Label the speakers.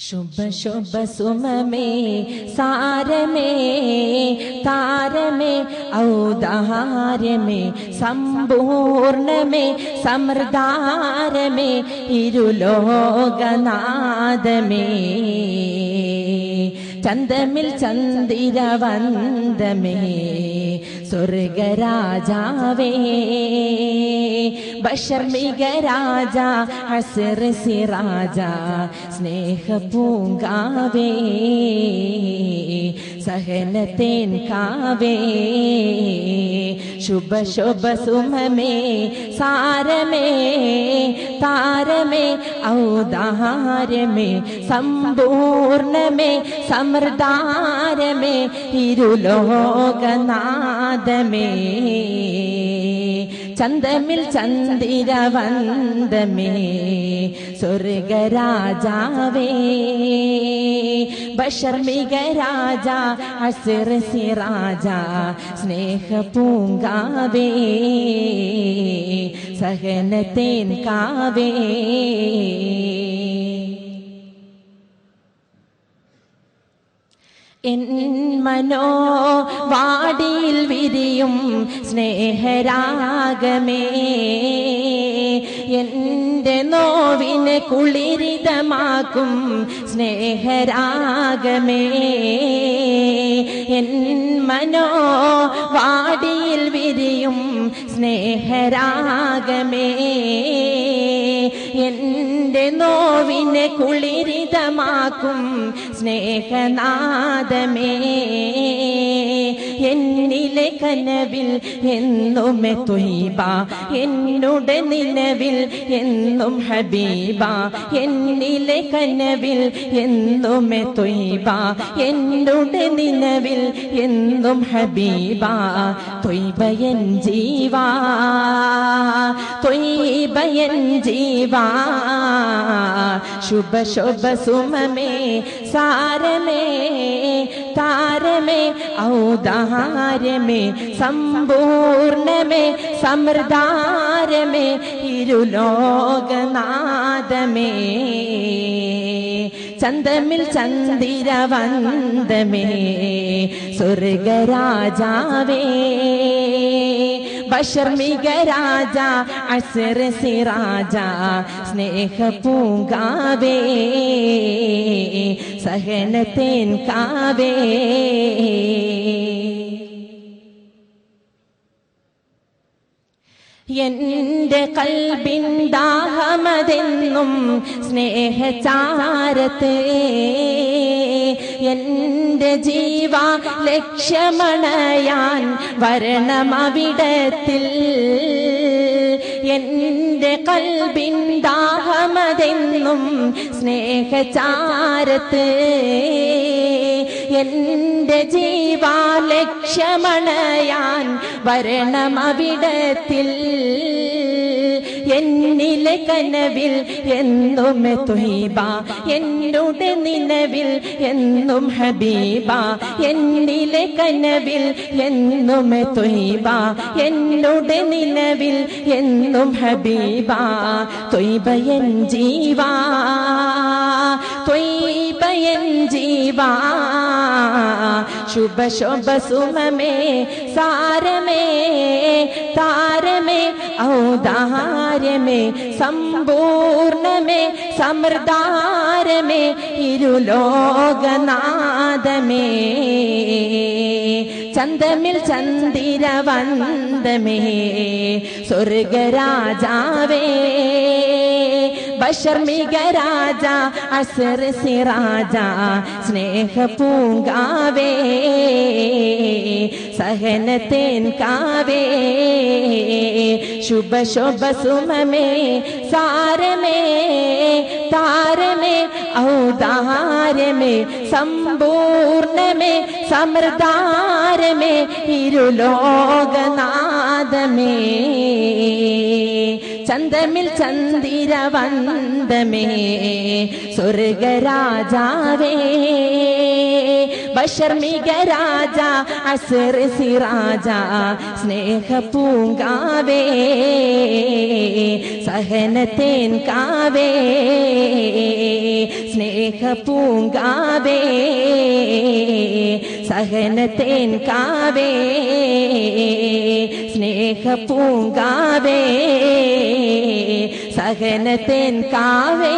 Speaker 1: शुभ शुभ सुममे सारमे तारमे ഔദാര്യമേ സമ്പൂർണമേ സമൃദ്ധാരമേ ഇരുലോകനാഥമേ ചന്തമിൽ ചന്ദിരവന്ദമേ സ്വർഗരാജാവേ ബഷർമിക രാജ ഹസർ സിറാജ സ്നേഹ പൂങ്കാവേ സഹനത്തേൻ കാവേ ശുഭ ശുഭ സുമമേ സാരമേ താരമേ ഔദാര്യമേ സമ്പൂർണമേ സമൃദ്ധാരമേ ഇരുലോകനാഥമേ ചന്തമിൽ ചന്ദിരവന്ദമേ സ്വർഗരാജാവേ ബഷർമിക രാജ ഹസർ സിറാജ സ്നേഹ പൂങ്കാവേ സഹനത്തേൻ കാവേ N മനോ വാടിയിൽ വിരിയും സ്നേഹരാഗമേ എൻ്റെ നോവിനെ കുളിരിതമാക്കും സ്നേഹരാഗമേ എൻ മനോ വാടിയിൽ വിരിയും സ്നേഹരാഗമേ എൻ്റെ നോവിനെ കുളിരിതമാക്കും സ്നേഹനാദമേ എന്നിലെ കനവിൽ എന്നുമേ ത്വയ്ബ എന്നുടെ നിലവിൽ എന്നും ഹബീബ എന്നിലെ കനവിൽ എന്നുമേ ത്വയ്ബ എന്നുടെ നിലവിൽ എന്നും ഹബീബ ത്വയ്ബയൻ ജീവാ ത്വയ്ബയൻ ജീവാ ശുഭ ശുഭ സുമമേ സാരമേ താരമേ ഔദാര്യമേ സമ്പൂർണമേ സമൃദ്ധാരമേ ഇരുലോകനാഥമേ ചന്തമിൽ ചന്ദിരവന്ദമേ സ്വർഗരാജാവേ ബഷർമിക രാജ ഹസർ സിറാജ സ്നേഹ പൂങ്കാവേ സഹനത്തേൻ കാവേ എൻ്റെ കൽബിൻ ദാഹമതെന്നും സ്നേഹചാരത്തെ എൻ്റെ ജീവ ലക്ഷ്യമണയാൻ വരണമവിടത്തിൽ എൻ്റെ കൽബിൻ ദാഹമതെന്നും സ്നേഹചാരത്ത് എൻ്റെ ജീവാലക്ഷ്യമണയാൻ വരണമവിടത്തിൽ എന്നിലെ കനവിൽ എന്നുമേ ത്വയ്ബ എന്നുടെ നിലവിൽ എന്നും ഹബീബ എന്നിലെ കനവിൽ എന്നുമേ ത്വയ്ബ എന്നുടെ നിലവിൽ എന്നും ഹബീബ ത്വയ്ബയൻ ജീവാ ത്വയ്ബയൻ ജീവാ ശുഭ ശുഭ സുമമേ സാരമേ താരമേ ഔദാര്യമേ സമ്പൂർണമേ സമൃദ്ധാരമേ ഇരുലോകനാഥമേ ചന്തമിൽ ചന്ദിരവന്ദമേ സ്വർഗരാജാവേ ബഷർമിക രാജ ഹസർ സിറാജ സ്നേഹ പൂങ്കാവേ സഹനത്തേൻ കാവേ ശുഭ ശുഭ സുമമേ സാരമേ താരമേ ഔദാര്യമേ സമ്പൂർണമേ സമൃദ്ധാരമേ ഇരുലോകനാഥമേ ചന്തമിൽ ചന്ദിരവന്ദമേ സ്വർഗരാജാവേ ബഷർമിക രാജ അസർ സിറാജ സ്നേഹ പൂങ്കാവേ സഹനത്തേൻ കാവേ സ്നേഹ പൂങ്കാവേ സഹനത്തേൻ കാവേ സ്നേഹ പൂങ്കാവേ സഹനത്തേൻ കാവേ